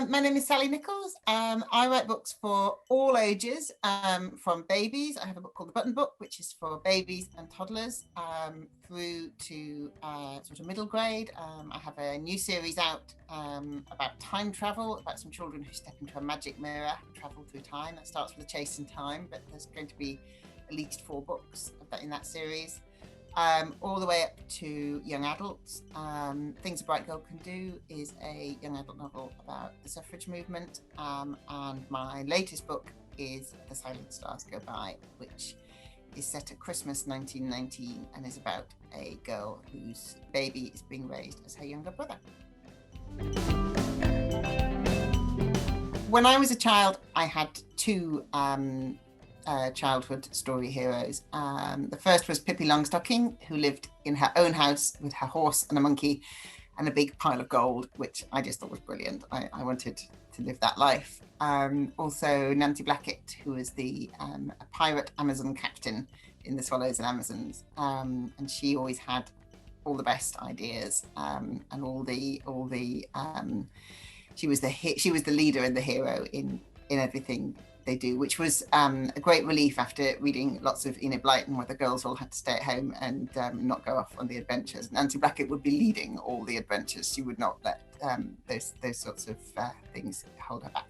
My name is Sally Nicholls. I write books for all ages, from babies. I have a book called The Button Book, which is for babies and toddlers, through to sort of middle grade. I have a new series out about time travel, about some children who step into a magic mirror and travel through time. That starts with A Chase in Time, but there's going to be at least 4 books in that series. All the way up to young adults. Things a Bright Girl Can Do is a young adult novel about the suffrage movement, and my latest book is The Silent Stars Go By, which is set at Christmas 1919 and is about a girl whose baby is being raised as her younger brother. When I was a child, I had 2 childhood story heroes. The first was Pippi Longstocking, who lived in her own house with her horse and a monkey and a big pile of gold, which I just thought was brilliant. I wanted to live that life. Also Nancy Blackett, who was a pirate Amazon captain in the Swallows and Amazons, and she always had all the best ideas, and she was the leader and the hero in everything they do, which was a great relief after reading lots of Enid Blyton, where the girls all had to stay at home and not go off on the adventures. Nancy Blackett would be leading all the adventures. She would not let those sorts of things hold her back.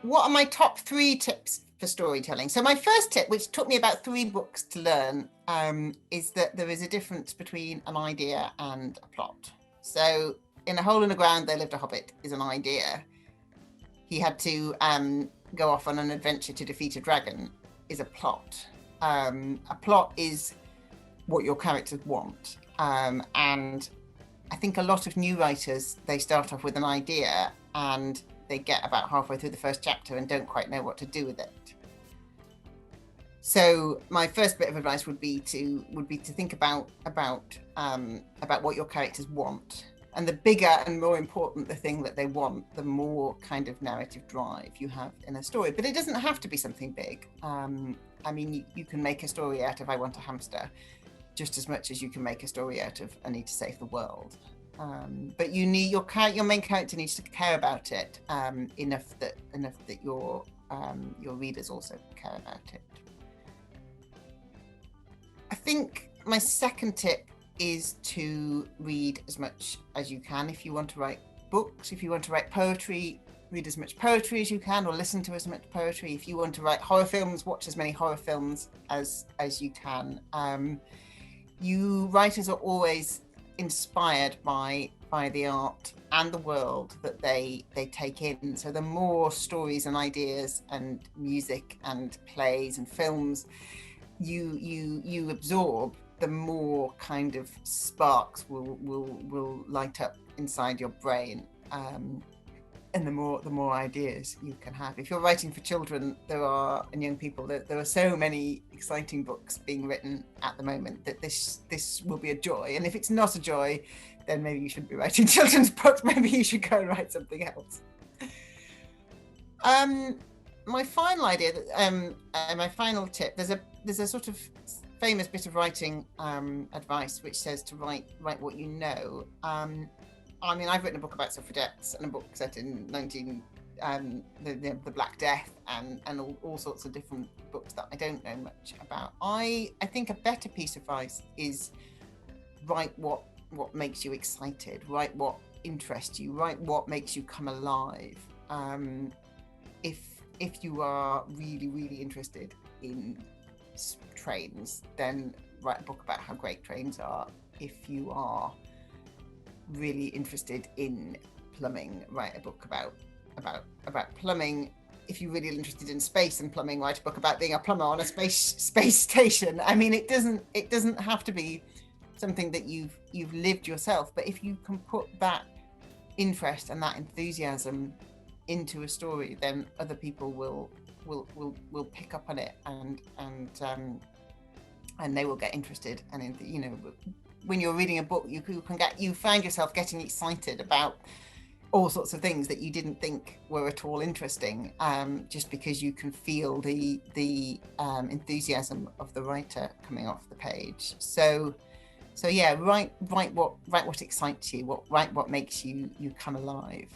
What are my top 3 tips for storytelling? So my first tip, which took me about 3 books to learn, is that there is a difference between an idea and a plot. So In A Hole in the Ground There Lived a Hobbit is an idea. He had to go off on an adventure to defeat a dragon is a plot. A plot is what your characters want. And I think a lot of new writers, they start off with an idea and they get about halfway through the first chapter and don't quite know what to do with it. So my first bit of advice would be to think about what your characters want. And the bigger and more important the thing that they want, the more kind of narrative drive you have in a story. But it doesn't have to be something big. I mean, you can make a story out of I Want a Hamster just as much as you can make a story out of I Need to Save the World. But you need your main character needs to care about it enough that your readers also care about it. I think my second tip is to read as much as you can. If you want to write books, if you want to write poetry, read as much poetry as you can, or listen to as much poetry. If you want to write horror films, watch as many horror films as you can. Writers are always inspired by the art and the world that they take in. So the more stories and ideas and music and plays and films you absorb, the more kind of sparks will light up inside your brain, and the more ideas you can have. If you're writing for children, and young people, there are so many exciting books being written at the moment that this will be a joy. And if it's not a joy, then maybe you shouldn't be writing children's books. Maybe you should go and write something else. My final idea, my final tip, there's a sort of famous bit of writing advice which says to write what you know. I mean, I've written a book about suffragettes and a book set in the Black Death and all sorts of different books that I don't know much about. I think a better piece of advice is write what makes you excited, write what interests you, write what makes you come alive. If you are really, really interested in trains, then write a book about how great trains are. If you are really interested in plumbing, write a book about plumbing. If you're really interested in space and plumbing, write a book about being a plumber on a space station. I mean, it doesn't have to be something that you've lived yourself, but if you can put that interest and that enthusiasm into a story, then other people will pick up on it and they will get interested. And when you're reading a book, you find yourself getting excited about all sorts of things that you didn't think were at all interesting, just because you can feel the enthusiasm of the writer coming off the page. So So yeah, write what excites you, write what makes you come alive.